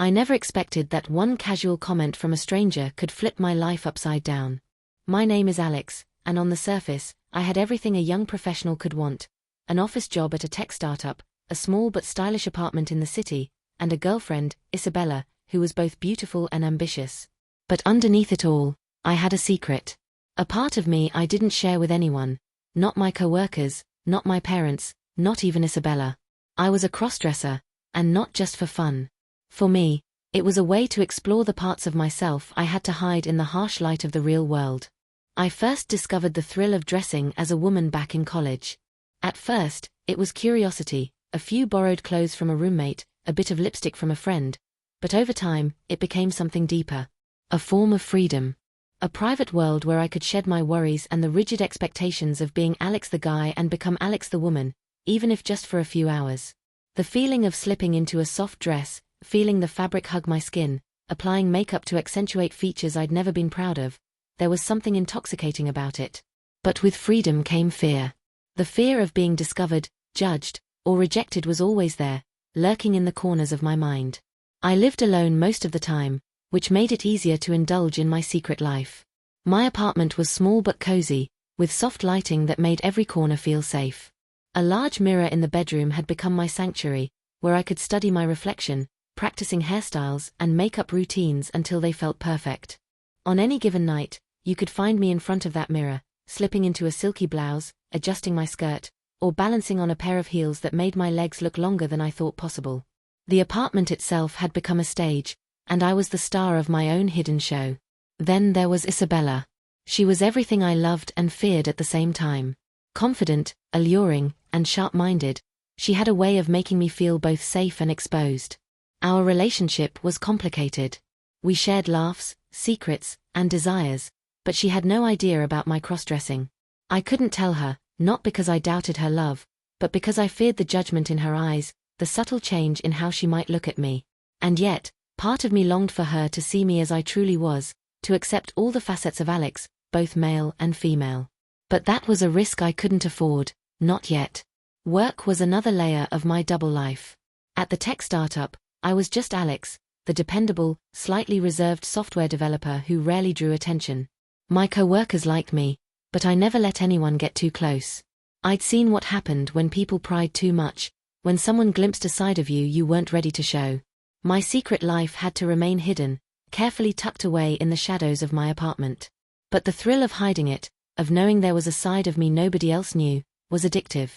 I never expected that one casual comment from a stranger could flip my life upside down. My name is Alex, and on the surface, I had everything a young professional could want: an office job at a tech startup, a small but stylish apartment in the city, and a girlfriend, Isabella, who was both beautiful and ambitious. But underneath it all, I had a secret. A part of me I didn't share with anyone. Not my coworkers, not my parents, not even Isabella. I was a crossdresser, and not just for fun. For me, it was a way to explore the parts of myself I had to hide in the harsh light of the real world. I first discovered the thrill of dressing as a woman back in college. At first, it was curiosity, a few borrowed clothes from a roommate, a bit of lipstick from a friend. But over time, it became something deeper. A form of freedom. A private world where I could shed my worries and the rigid expectations of being Alex the guy and become Alex the woman, even if just for a few hours. The feeling of slipping into a soft dress, feeling the fabric hug my skin, applying makeup to accentuate features I'd never been proud of, there was something intoxicating about it. But with freedom came fear. The fear of being discovered, judged, or rejected was always there, lurking in the corners of my mind. I lived alone most of the time, which made it easier to indulge in my secret life. My apartment was small but cozy, with soft lighting that made every corner feel safe. A large mirror in the bedroom had become my sanctuary, where I could study my reflection, practicing hairstyles and makeup routines until they felt perfect. On any given night, you could find me in front of that mirror, slipping into a silky blouse, adjusting my skirt, or balancing on a pair of heels that made my legs look longer than I thought possible. The apartment itself had become a stage, and I was the star of my own hidden show. Then there was Isabella. She was everything I loved and feared at the same time. Confident, alluring, and sharp-minded, she had a way of making me feel both safe and exposed. Our relationship was complicated. We shared laughs, secrets, and desires, but she had no idea about my cross-dressing. I couldn't tell her, not because I doubted her love, but because I feared the judgment in her eyes, the subtle change in how she might look at me. And yet, part of me longed for her to see me as I truly was, to accept all the facets of Alex, both male and female. But that was a risk I couldn't afford, not yet. Work was another layer of my double life. At the tech startup, I was just Alex, the dependable, slightly reserved software developer who rarely drew attention. My coworkers liked me, but I never let anyone get too close. I'd seen what happened when people pried too much, when someone glimpsed a side of you you weren't ready to show. My secret life had to remain hidden, carefully tucked away in the shadows of my apartment. But the thrill of hiding it, of knowing there was a side of me nobody else knew, was addictive.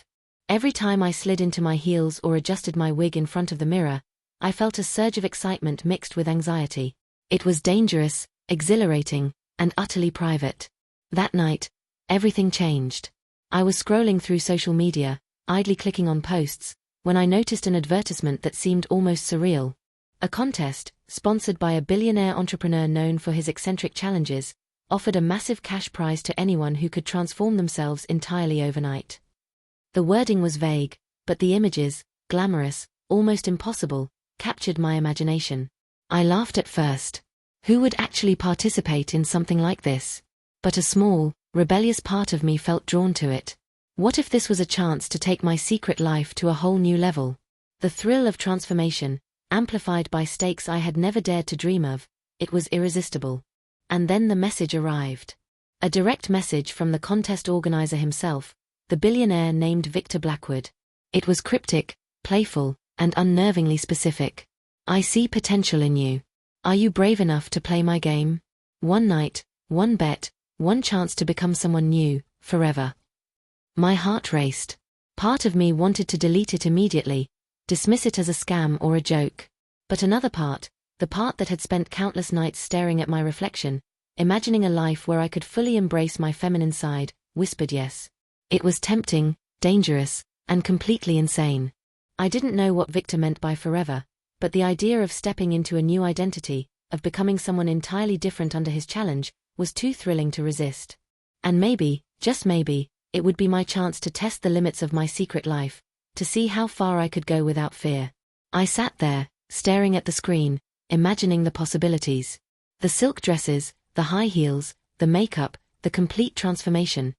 Every time I slid into my heels or adjusted my wig in front of the mirror, I felt a surge of excitement mixed with anxiety. It was dangerous, exhilarating, and utterly private. That night, everything changed. I was scrolling through social media, idly clicking on posts, when I noticed an advertisement that seemed almost surreal. A contest, sponsored by a billionaire entrepreneur known for his eccentric challenges, offered a massive cash prize to anyone who could transform themselves entirely overnight. The wording was vague, but the images, glamorous, almost impossible, captured my imagination. I laughed at first. Who would actually participate in something like this? But a small, rebellious part of me felt drawn to it. What if this was a chance to take my secret life to a whole new level? The thrill of transformation, amplified by stakes I had never dared to dream of, it was irresistible. And then the message arrived. A direct message from the contest organizer himself, the billionaire named Victor Blackwood. It was cryptic, playful, and unnervingly specific. I see potential in you. Are you brave enough to play my game? One night, one bet, one chance to become someone new, forever. My heart raced. Part of me wanted to delete it immediately, dismiss it as a scam or a joke. But another part, the part that had spent countless nights staring at my reflection, imagining a life where I could fully embrace my feminine side, whispered yes. It was tempting, dangerous, and completely insane. I didn't know what Victor meant by forever, but the idea of stepping into a new identity, of becoming someone entirely different under his challenge, was too thrilling to resist. And maybe, just maybe, it would be my chance to test the limits of my secret life, to see how far I could go without fear. I sat there, staring at the screen, imagining the possibilities. The silk dresses, the high heels, the makeup, the complete transformation.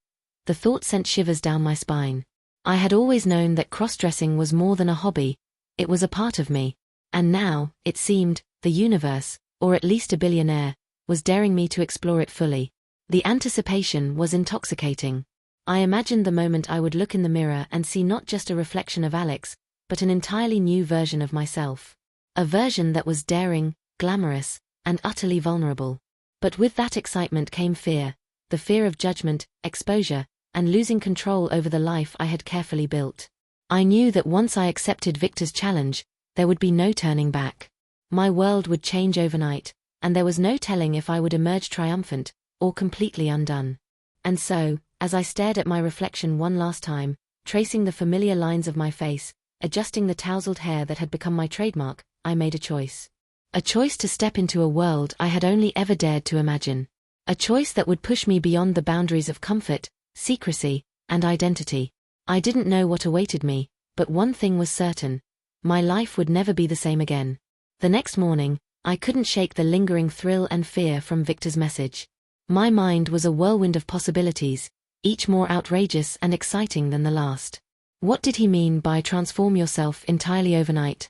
The thought sent shivers down my spine. I had always known that cross-dressing was more than a hobby. It was a part of me. And now, it seemed, the universe, or at least a billionaire, was daring me to explore it fully. The anticipation was intoxicating. I imagined the moment I would look in the mirror and see not just a reflection of Alex, but an entirely new version of myself. A version that was daring, glamorous, and utterly vulnerable. But with that excitement came fear, the fear of judgment, exposure, and losing control over the life I had carefully built. I knew that once I accepted Victor's challenge, there would be no turning back. My world would change overnight, and there was no telling if I would emerge triumphant, or completely undone. And so, as I stared at my reflection one last time, tracing the familiar lines of my face, adjusting the tousled hair that had become my trademark, I made a choice. A choice to step into a world I had only ever dared to imagine. A choice that would push me beyond the boundaries of comfort, secrecy, and identity. I didn't know what awaited me, but one thing was certain. My life would never be the same again. The next morning, I couldn't shake the lingering thrill and fear from Victor's message. My mind was a whirlwind of possibilities, each more outrageous and exciting than the last. What did he mean by transform yourself entirely overnight?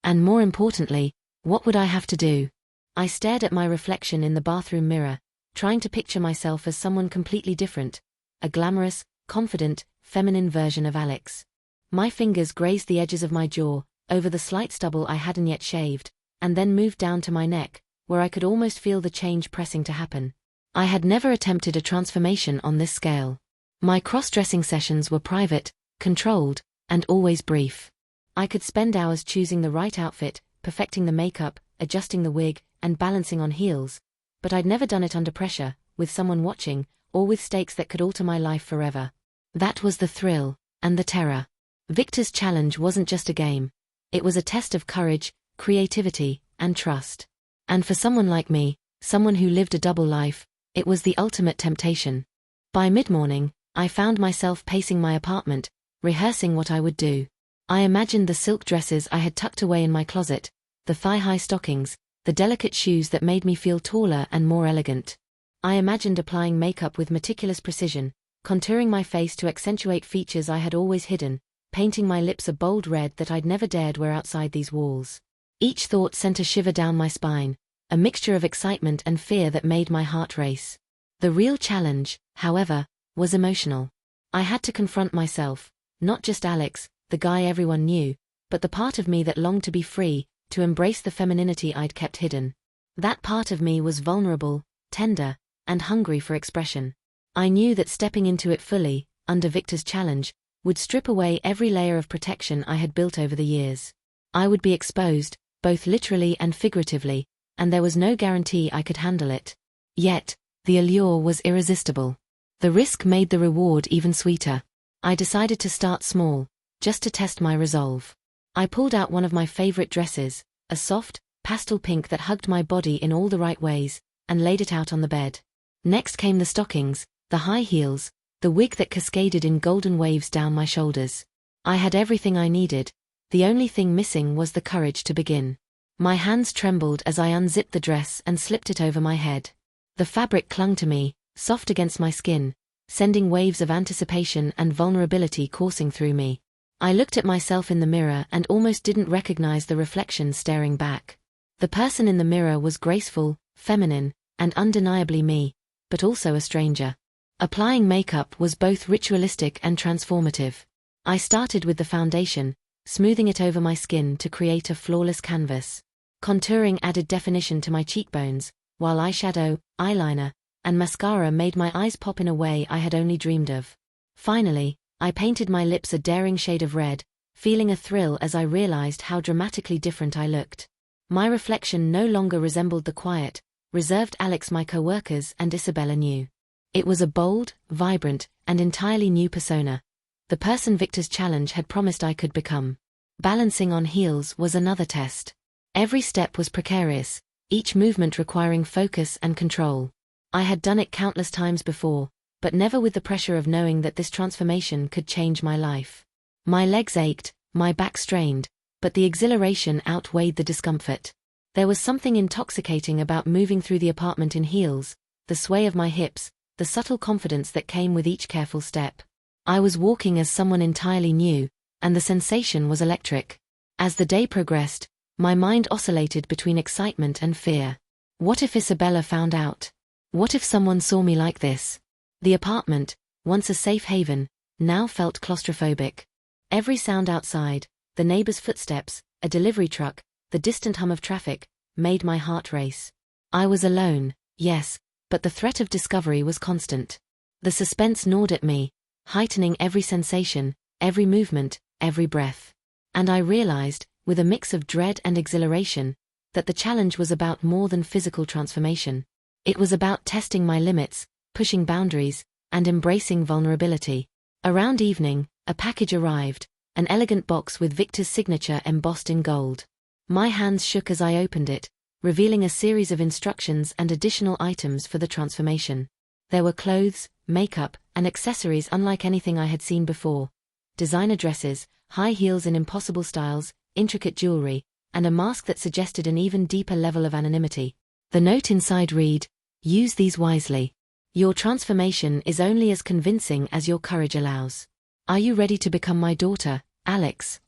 And more importantly, what would I have to do? I stared at my reflection in the bathroom mirror, trying to picture myself as someone completely different, a glamorous, confident, feminine version of Alex. My fingers grazed the edges of my jaw, over the slight stubble I hadn't yet shaved, and then moved down to my neck, where I could almost feel the change pressing to happen. I had never attempted a transformation on this scale. My cross-dressing sessions were private, controlled, and always brief. I could spend hours choosing the right outfit, perfecting the makeup, adjusting the wig, and balancing on heels, but I'd never done it under pressure, with someone watching, or with stakes that could alter my life forever. That was the thrill, and the terror. Victor's challenge wasn't just a game. It was a test of courage, creativity, and trust. And for someone like me, someone who lived a double life, it was the ultimate temptation. By mid-morning, I found myself pacing my apartment, rehearsing what I would do. I imagined the silk dresses I had tucked away in my closet, the thigh-high stockings, the delicate shoes that made me feel taller and more elegant. I imagined applying makeup with meticulous precision, contouring my face to accentuate features I had always hidden, painting my lips a bold red that I'd never dared wear outside these walls. Each thought sent a shiver down my spine, a mixture of excitement and fear that made my heart race. The real challenge, however, was emotional. I had to confront myself, not just Alex, the guy everyone knew, but the part of me that longed to be free, to embrace the femininity I'd kept hidden. That part of me was vulnerable, tender, and hungry for expression. I knew that stepping into it fully, under Victor's challenge, would strip away every layer of protection I had built over the years. I would be exposed, both literally and figuratively, and there was no guarantee I could handle it. Yet, the allure was irresistible. The risk made the reward even sweeter. I decided to start small, just to test my resolve. I pulled out one of my favorite dresses, a soft, pastel pink that hugged my body in all the right ways, and laid it out on the bed. Next came the stockings, the high heels, the wig that cascaded in golden waves down my shoulders. I had everything I needed. The only thing missing was the courage to begin. My hands trembled as I unzipped the dress and slipped it over my head. The fabric clung to me, soft against my skin, sending waves of anticipation and vulnerability coursing through me. I looked at myself in the mirror and almost didn't recognize the reflection staring back. The person in the mirror was graceful, feminine, and undeniably me, but also a stranger. Applying makeup was both ritualistic and transformative. I started with the foundation, smoothing it over my skin to create a flawless canvas. Contouring added definition to my cheekbones, while eyeshadow, eyeliner, and mascara made my eyes pop in a way I had only dreamed of. Finally, I painted my lips a daring shade of red, feeling a thrill as I realized how dramatically different I looked. My reflection no longer resembled the quiet, reserved Alex my co-workers and Isabella knew. It was a bold, vibrant, and entirely new persona. The person Victor's challenge had promised I could become. Balancing on heels was another test. Every step was precarious, each movement requiring focus and control. I had done it countless times before, but never with the pressure of knowing that this transformation could change my life. My legs ached, my back strained, but the exhilaration outweighed the discomfort. There was something intoxicating about moving through the apartment in heels, the sway of my hips, the subtle confidence that came with each careful step. I was walking as someone entirely new, and the sensation was electric. As the day progressed, My mind oscillated between excitement and fear. What if Isabella found out? What if someone saw me like this? The apartment, once a safe haven, now felt claustrophobic. Every sound outside, the neighbor's footsteps, a delivery truck, the distant hum of traffic, made my heart race. I was alone, yes, but the threat of discovery was constant. The suspense gnawed at me, heightening every sensation, every movement, every breath. And I realized, with a mix of dread and exhilaration, that the challenge was about more than physical transformation. It was about testing my limits, pushing boundaries, and embracing vulnerability. Around evening, a package arrived, an elegant box with Victor's signature embossed in gold. My hands shook as I opened it, revealing a series of instructions and additional items for the transformation. There were clothes, makeup, and accessories unlike anything I had seen before. Designer dresses, high heels in impossible styles, intricate jewelry, and a mask that suggested an even deeper level of anonymity. The note inside read, "Use these wisely. Your transformation is only as convincing as your courage allows. Are you ready to become my daughter, Alex?"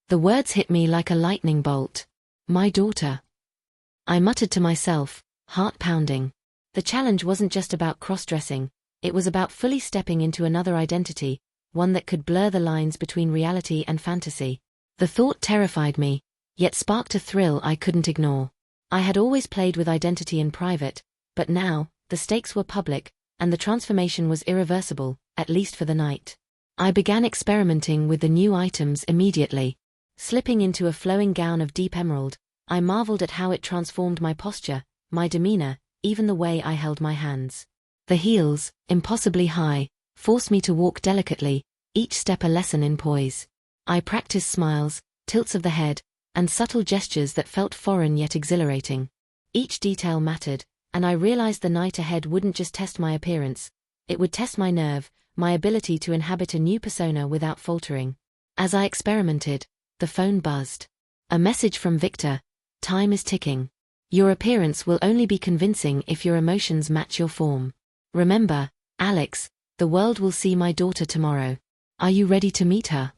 The words hit me like a lightning bolt. My daughter. I muttered to myself, heart pounding. The challenge wasn't just about cross-dressing, it was about fully stepping into another identity, one that could blur the lines between reality and fantasy. The thought terrified me, yet sparked a thrill I couldn't ignore. I had always played with identity in private, but now, the stakes were public, and the transformation was irreversible, at least for the night. I began experimenting with the new items immediately. Slipping into a flowing gown of deep emerald, I marveled at how it transformed my posture, my demeanor, even the way I held my hands. The heels, impossibly high, forced me to walk delicately, each step a lesson in poise. I practiced smiles, tilts of the head, and subtle gestures that felt foreign yet exhilarating. Each detail mattered, and I realized the night ahead wouldn't just test my appearance, it would test my nerve, my ability to inhabit a new persona without faltering. As I experimented, the phone buzzed. A message from Victor: "Time is ticking. Your appearance will only be convincing if your emotions match your form. Remember, Alex, the world will see my daughter tomorrow. Are you ready to meet her?"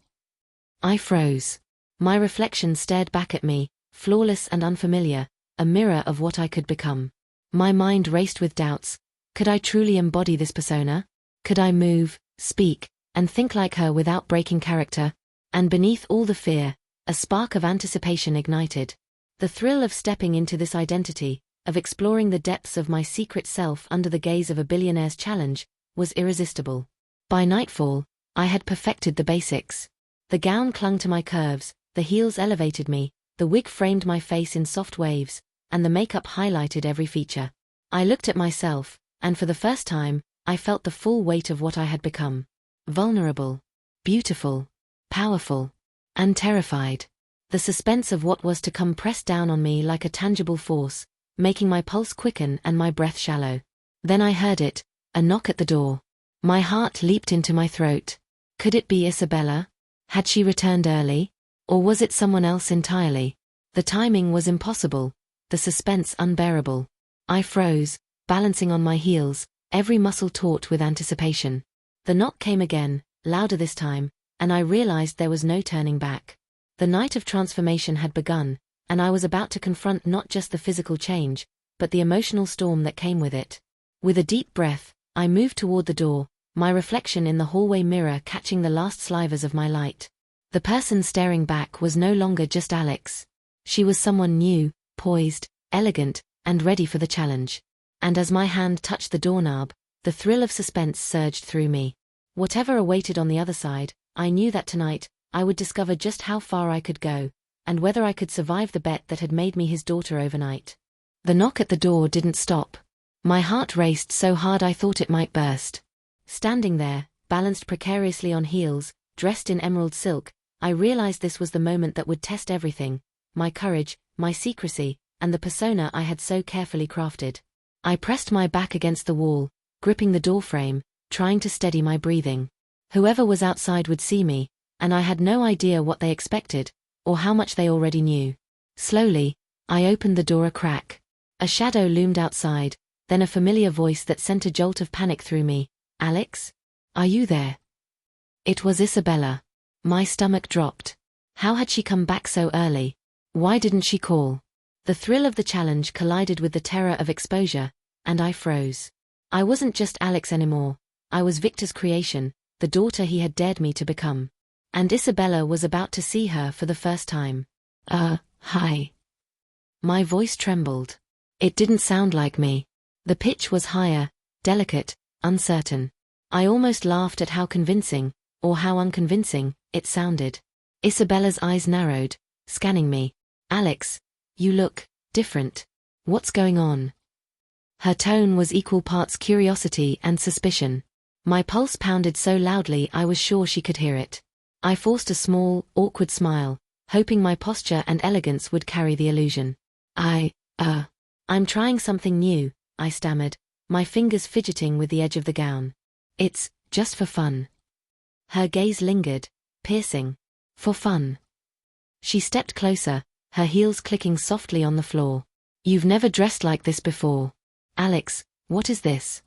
I froze. My reflection stared back at me, flawless and unfamiliar, a mirror of what I could become. My mind raced with doubts. Could I truly embody this persona? Could I move, speak, and think like her without breaking character? And beneath all the fear, a spark of anticipation ignited. The thrill of stepping into this identity, of exploring the depths of my secret self under the gaze of a billionaire's challenge, was irresistible. By nightfall, I had perfected the basics. The gown clung to my curves, the heels elevated me, the wig framed my face in soft waves, and the makeup highlighted every feature. I looked at myself, and for the first time, I felt the full weight of what I had become. Vulnerable, beautiful, powerful, and terrified. The suspense of what was to come pressed down on me like a tangible force, making my pulse quicken and my breath shallow. Then I heard it, a knock at the door. My heart leaped into my throat. Could it be Isabella? Had she returned early? Or was it someone else entirely? The timing was impossible, the suspense unbearable. I froze, balancing on my heels, every muscle taut with anticipation. The knock came again, louder this time, and I realized there was no turning back. The night of transformation had begun, and I was about to confront not just the physical change, but the emotional storm that came with it. With a deep breath, I moved toward the door, my reflection in the hallway mirror catching the last slivers of my light. The person staring back was no longer just Alex. She was someone new, poised, elegant, and ready for the challenge. And as my hand touched the doorknob, the thrill of suspense surged through me. Whatever awaited on the other side, I knew that tonight, I would discover just how far I could go, and whether I could survive the bet that had made me his daughter overnight. The knock at the door didn't stop. My heart raced so hard I thought it might burst. Standing there, balanced precariously on heels, dressed in emerald silk, I realized this was the moment that would test everything, my courage, my secrecy, and the persona I had so carefully crafted. I pressed my back against the wall, gripping the doorframe, trying to steady my breathing. Whoever was outside would see me, and I had no idea what they expected, or how much they already knew. Slowly, I opened the door a crack. A shadow loomed outside, then a familiar voice that sent a jolt of panic through me. "Alex? Are you there?" It was Isabella. My stomach dropped. How had she come back so early? Why didn't she call? The thrill of the challenge collided with the terror of exposure, and I froze. I wasn't just Alex anymore. I was Victor's creation, the daughter he had dared me to become. And Isabella was about to see her for the first time. Hi. My voice trembled. It didn't sound like me. The pitch was higher, delicate, uncertain. I almost laughed at how convincing, or how unconvincing, it sounded. Isabella's eyes narrowed, scanning me. Alex, you look different. What's going on? Her tone was equal parts curiosity and suspicion. My pulse pounded so loudly I was sure she could hear it. I forced a small, awkward smile, hoping my posture and elegance would carry the illusion. I'm trying something new, I stammered, my fingers fidgeting with the edge of the gown. It's just for fun. Her gaze lingered, piercing. For fun. She stepped closer, her heels clicking softly on the floor. You've never dressed like this before. Alex, what is this?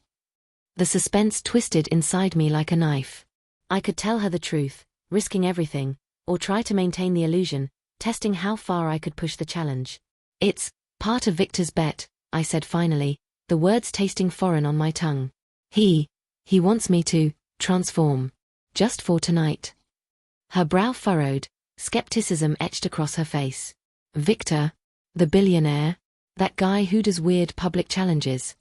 The suspense twisted inside me like a knife. I could tell her the truth, risking everything, or try to maintain the illusion, testing how far I could push the challenge. It's part of Victor's bet, I said finally, the words tasting foreign on my tongue. He wants me to transform. Just for tonight. Her brow furrowed, skepticism etched across her face. Victor? The billionaire? That guy who does weird public challenges?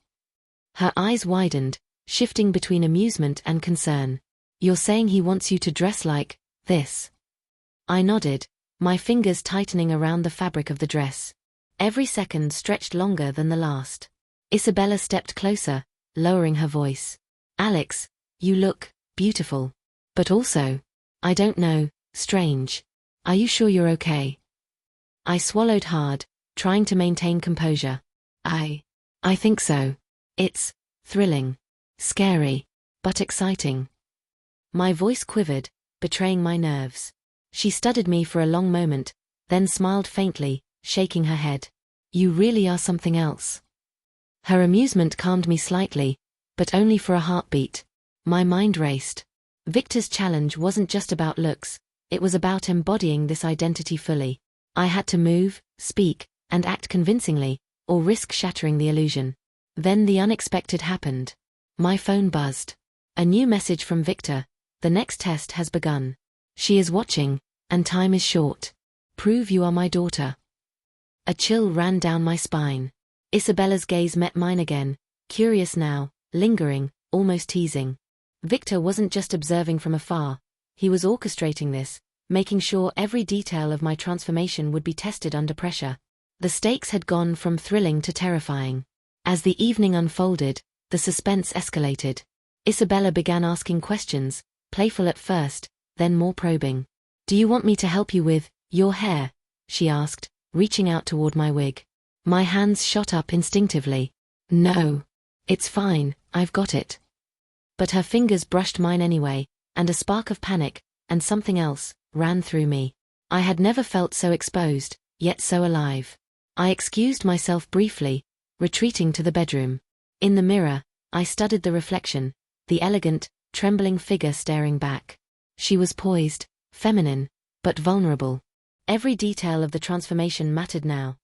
Her eyes widened, shifting between amusement and concern. You're saying he wants you to dress like this? I nodded, my fingers tightening around the fabric of the dress. Every second stretched longer than the last. Isabella stepped closer, lowering her voice. Alex, you look beautiful. But also, I don't know, strange. Are you sure you're okay? I swallowed hard, trying to maintain composure. I think so. It's thrilling, scary, but exciting. My voice quivered, betraying my nerves. She studied me for a long moment, then smiled faintly, shaking her head. You really are something else. Her amusement calmed me slightly, but only for a heartbeat. My mind raced. Victor's challenge wasn't just about looks, it was about embodying this identity fully. I had to move, speak, and act convincingly, or risk shattering the illusion. Then the unexpected happened. My phone buzzed. A new message from Victor. The next test has begun. She is watching, and time is short. Prove you are my daughter. A chill ran down my spine. Isabella's gaze met mine again, curious now, lingering, almost teasing. Victor wasn't just observing from afar, he was orchestrating this, making sure every detail of my transformation would be tested under pressure. The stakes had gone from thrilling to terrifying. As the evening unfolded, the suspense escalated. Isabella began asking questions, playful at first, then more probing. Do you want me to help you with your hair? She asked, reaching out toward my wig. My hands shot up instinctively. No. It's fine, I've got it. But her fingers brushed mine anyway, and a spark of panic, and something else, ran through me. I had never felt so exposed, yet so alive. I excused myself briefly, retreating to the bedroom. In the mirror, I studied the reflection, the elegant, trembling figure staring back. She was poised, feminine, but vulnerable. Every detail of the transformation mattered now.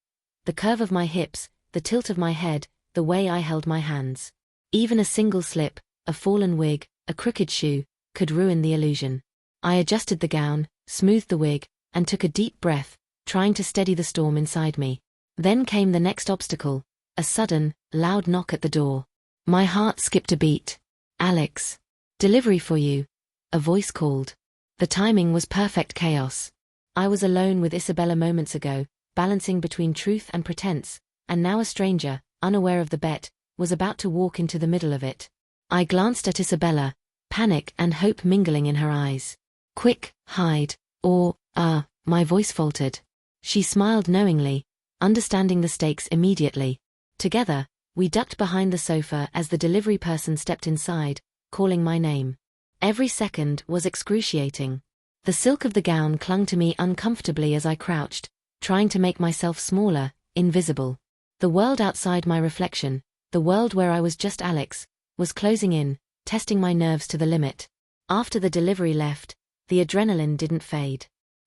The curve of my hips, the tilt of my head, the way I held my hands. Even a single slip, a fallen wig, a crooked shoe, could ruin the illusion. I adjusted the gown, smoothed the wig, and took a deep breath, trying to steady the storm inside me. Then came the next obstacle, a sudden, loud knock at the door. My heart skipped a beat. Alex. Delivery for you. A voice called. The timing was perfect chaos. I was alone with Isabella moments ago, balancing between truth and pretense, and now a stranger, unaware of the bet, was about to walk into the middle of it. I glanced at Isabella, panic and hope mingling in her eyes. Quick, hide, or, my voice faltered. She smiled knowingly, understanding the stakes immediately. Together, we ducked behind the sofa as the delivery person stepped inside, calling my name. Every second was excruciating. The silk of the gown clung to me uncomfortably as I crouched, trying to make myself smaller, invisible. The world outside my reflection, the world where I was just Alex, was closing in, testing my nerves to the limit. After the delivery left, the adrenaline didn't fade.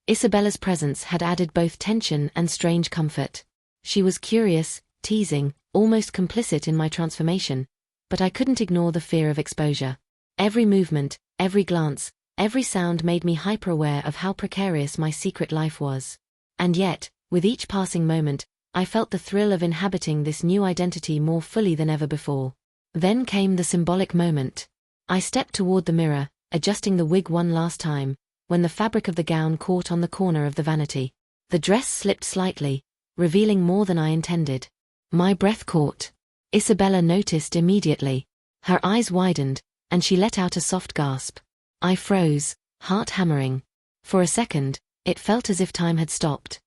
Isabella's presence had added both tension and strange comfort. She was curious, teasing, almost complicit in my transformation, but I couldn't ignore the fear of exposure. Every movement, every glance, every sound made me hyper-aware of how precarious my secret life was. And yet, with each passing moment, I felt the thrill of inhabiting this new identity more fully than ever before. Then came the symbolic moment. I stepped toward the mirror, adjusting the wig one last time, when the fabric of the gown caught on the corner of the vanity. The dress slipped slightly, revealing more than I intended. My breath caught. Isabella noticed immediately. Her eyes widened, and she let out a soft gasp. I froze, heart hammering. For a second, it felt as if time had stopped.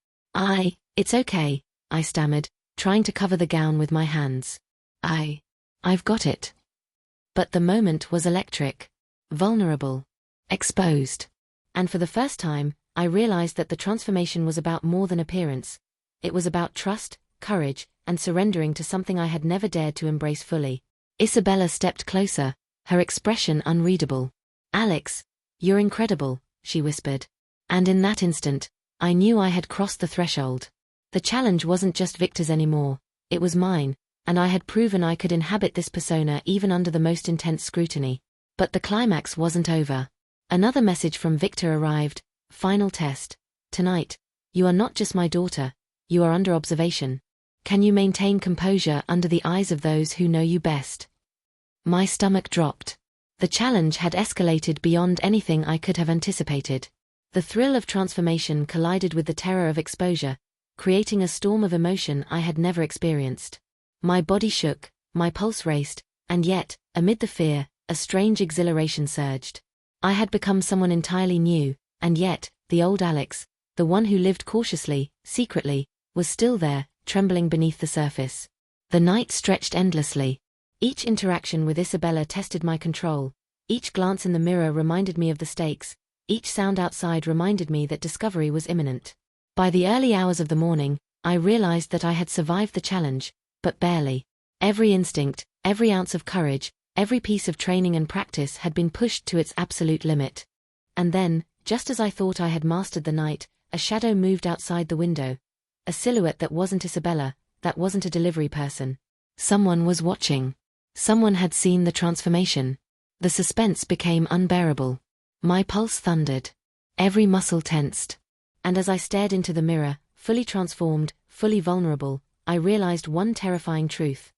It's okay, I stammered, trying to cover the gown with my hands. I've got it. But the moment was electric. Vulnerable. Exposed. And for the first time, I realized that the transformation was about more than appearance. It was about trust, courage, and surrendering to something I had never dared to embrace fully. Isabella stepped closer, her expression unreadable. "Alex, you're incredible," she whispered. And in that instant, I knew I had crossed the threshold. The challenge wasn't just Victor's anymore, it was mine, and I had proven I could inhabit this persona even under the most intense scrutiny. But the climax wasn't over. Another message from Victor arrived. Final test. Tonight, you are not just my daughter, you are under observation. Can you maintain composure under the eyes of those who know you best? My stomach dropped. The challenge had escalated beyond anything I could have anticipated. The thrill of transformation collided with the terror of exposure, creating a storm of emotion I had never experienced. My body shook, my pulse raced, and yet, amid the fear, a strange exhilaration surged. I had become someone entirely new, and yet, the old Alex, the one who lived cautiously, secretly, was still there, trembling beneath the surface. The night stretched endlessly. Each interaction with Isabella tested my control. Each glance in the mirror reminded me of the stakes. Each sound outside reminded me that discovery was imminent. By the early hours of the morning, I realized that I had survived the challenge, but barely. Every instinct, every ounce of courage, every piece of training and practice had been pushed to its absolute limit. And then, just as I thought I had mastered the night, a shadow moved outside the window. A silhouette that wasn't Isabella, that wasn't a delivery person. Someone was watching. Someone had seen the transformation. The suspense became unbearable. My pulse thundered. Every muscle tensed. And as I stared into the mirror, fully transformed, fully vulnerable, I realized one terrifying truth.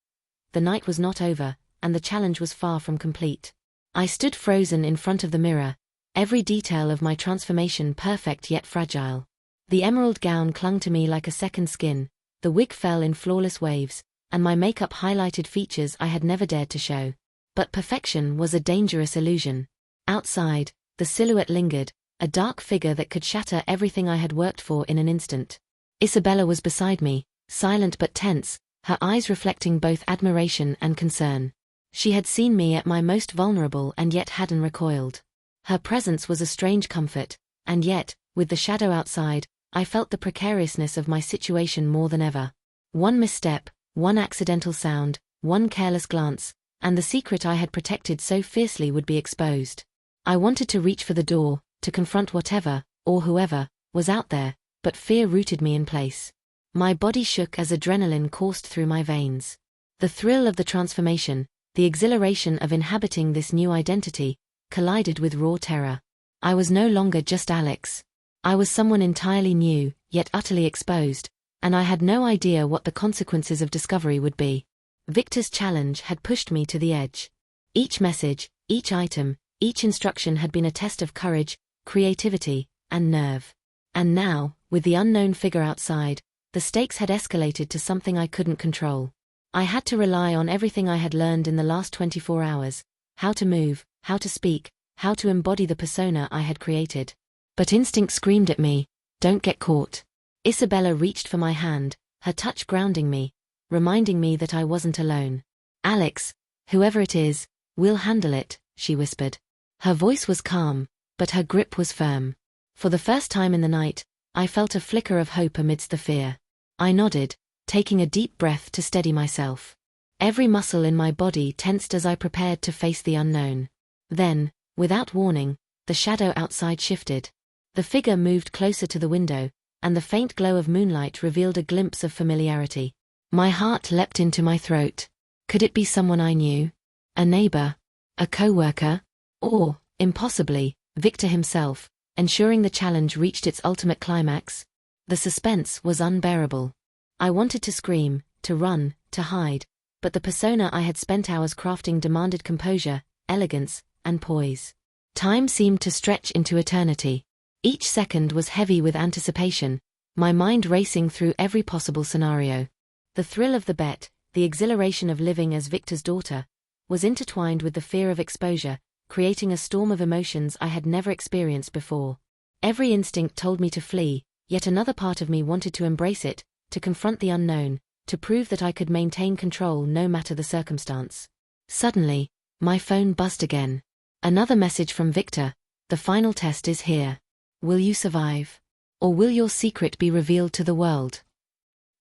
The night was not over, and the challenge was far from complete. I stood frozen in front of the mirror, every detail of my transformation perfect yet fragile. The emerald gown clung to me like a second skin, the wig fell in flawless waves, and my makeup highlighted features I had never dared to show. But perfection was a dangerous illusion. Outside, the silhouette lingered, a dark figure that could shatter everything I had worked for in an instant. Isabella was beside me, silent but tense, her eyes reflecting both admiration and concern. She had seen me at my most vulnerable and yet hadn't recoiled. Her presence was a strange comfort, and yet, with the shadow outside, I felt the precariousness of my situation more than ever. One misstep, one accidental sound, one careless glance, and the secret I had protected so fiercely would be exposed. I wanted to reach for the door, to confront whatever, or whoever, was out there, but fear rooted me in place. My body shook as adrenaline coursed through my veins. The thrill of the transformation, the exhilaration of inhabiting this new identity, collided with raw terror. I was no longer just Alex. I was someone entirely new, yet utterly exposed, and I had no idea what the consequences of discovery would be. Victor's challenge had pushed me to the edge. Each message, each item, each instruction had been a test of courage, creativity, and nerve. And now, with the unknown figure outside, the stakes had escalated to something I couldn't control. I had to rely on everything I had learned in the last 24 hours, how to move, how to speak, how to embody the persona I had created. But instinct screamed at me, "Don't get caught." Isabella reached for my hand, her touch grounding me, reminding me that I wasn't alone. "Alex, whoever it is, we'll handle it," she whispered. Her voice was calm, but her grip was firm. For the first time in the night, I felt a flicker of hope amidst the fear. I nodded, taking a deep breath to steady myself. Every muscle in my body tensed as I prepared to face the unknown. Then, without warning, the shadow outside shifted. The figure moved closer to the window, and the faint glow of moonlight revealed a glimpse of familiarity. My heart leapt into my throat. Could it be someone I knew? A neighbor? A co-worker? Or, impossibly, Victor himself, ensuring the challenge reached its ultimate climax? The suspense was unbearable. I wanted to scream, to run, to hide, but the persona I had spent hours crafting demanded composure, elegance, and poise. Time seemed to stretch into eternity. Each second was heavy with anticipation, my mind racing through every possible scenario. The thrill of the bet, the exhilaration of living as Victor's daughter, was intertwined with the fear of exposure, creating a storm of emotions I had never experienced before. Every instinct told me to flee, yet another part of me wanted to embrace it, to confront the unknown, to prove that I could maintain control no matter the circumstance. Suddenly, my phone buzzed again. Another message from Victor: "The final test is here. Will you survive? Or will your secret be revealed to the world?"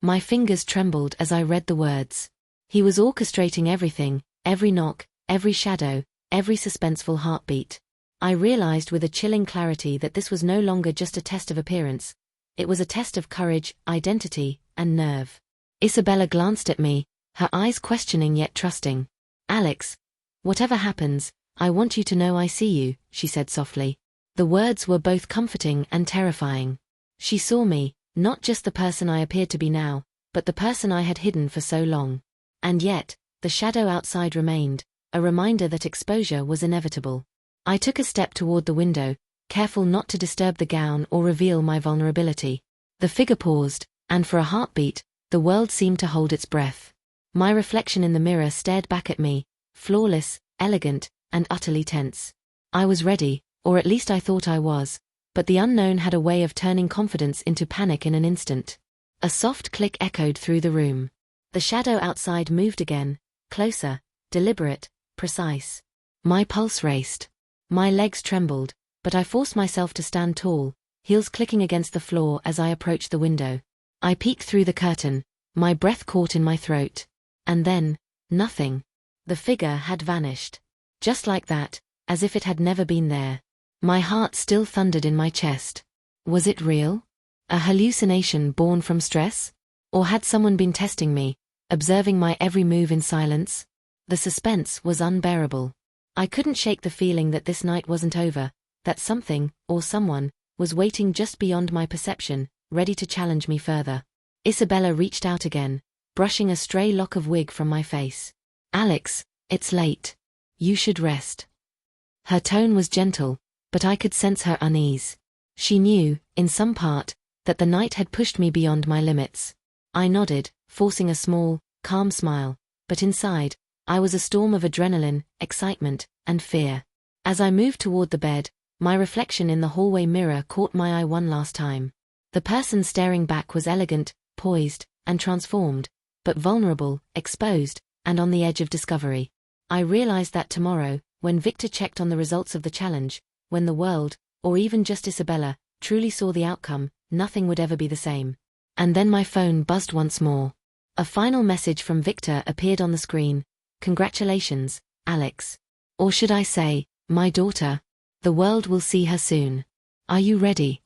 My fingers trembled as I read the words. He was orchestrating everything, every knock, every shadow, every suspenseful heartbeat. I realized with a chilling clarity that this was no longer just a test of appearance. It was a test of courage, identity, and nerve. Isabella glanced at me, her eyes questioning yet trusting. "Alex, whatever happens, I want you to know I see you," she said softly. The words were both comforting and terrifying. She saw me, not just the person I appeared to be now, but the person I had hidden for so long. And yet, the shadow outside remained, a reminder that exposure was inevitable. I took a step toward the window, careful not to disturb the gown or reveal my vulnerability. The figure paused, and for a heartbeat, the world seemed to hold its breath. My reflection in the mirror stared back at me, flawless, elegant, and utterly tense. I was ready, or at least I thought I was, but the unknown had a way of turning confidence into panic in an instant. A soft click echoed through the room. The shadow outside moved again, closer, deliberate, precise. My pulse raced. My legs trembled, but I forced myself to stand tall, heels clicking against the floor as I approached the window. I peeked through the curtain, my breath caught in my throat. And then, nothing. The figure had vanished. Just like that, as if it had never been there. My heart still thundered in my chest. Was it real? A hallucination born from stress? Or had someone been testing me, observing my every move in silence? The suspense was unbearable. I couldn't shake the feeling that this night wasn't over, that something, or someone, was waiting just beyond my perception, ready to challenge me further. Isabella reached out again, brushing a stray lock of wig from my face. "Alex, it's late. You should rest." Her tone was gentle, but I could sense her unease. She knew, in some part, that the night had pushed me beyond my limits. I nodded, forcing a small, calm smile, but inside, I was a storm of adrenaline, excitement, and fear. As I moved toward the bed, my reflection in the hallway mirror caught my eye one last time. The person staring back was elegant, poised, and transformed, but vulnerable, exposed, and on the edge of discovery. I realized that tomorrow, when Victor checked on the results of the challenge, when the world, or even just Isabella, truly saw the outcome, nothing would ever be the same. And then my phone buzzed once more. A final message from Victor appeared on the screen. "Congratulations, Alex. Or should I say, my daughter. The world will see her soon. Are you ready?"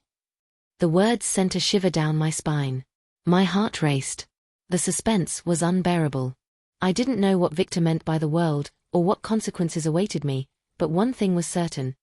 The words sent a shiver down my spine. My heart raced. The suspense was unbearable. I didn't know what Victor meant by the world, or what consequences awaited me, but one thing was certain.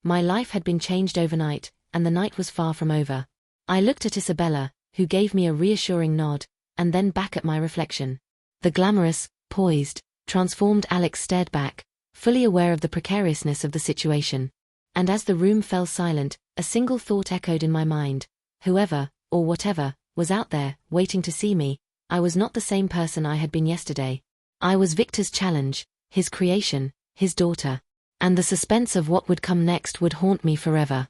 My life had been changed overnight, and the night was far from over. I looked at Isabella, who gave me a reassuring nod, and then back at my reflection. The glamorous, poised, transformed Alex stared back, fully aware of the precariousness of the situation. And as the room fell silent, a single thought echoed in my mind. Whoever, or whatever, was out there, waiting to see me, I was not the same person I had been yesterday. I was Victor's challenge, his creation, his daughter. And the suspense of what would come next would haunt me forever.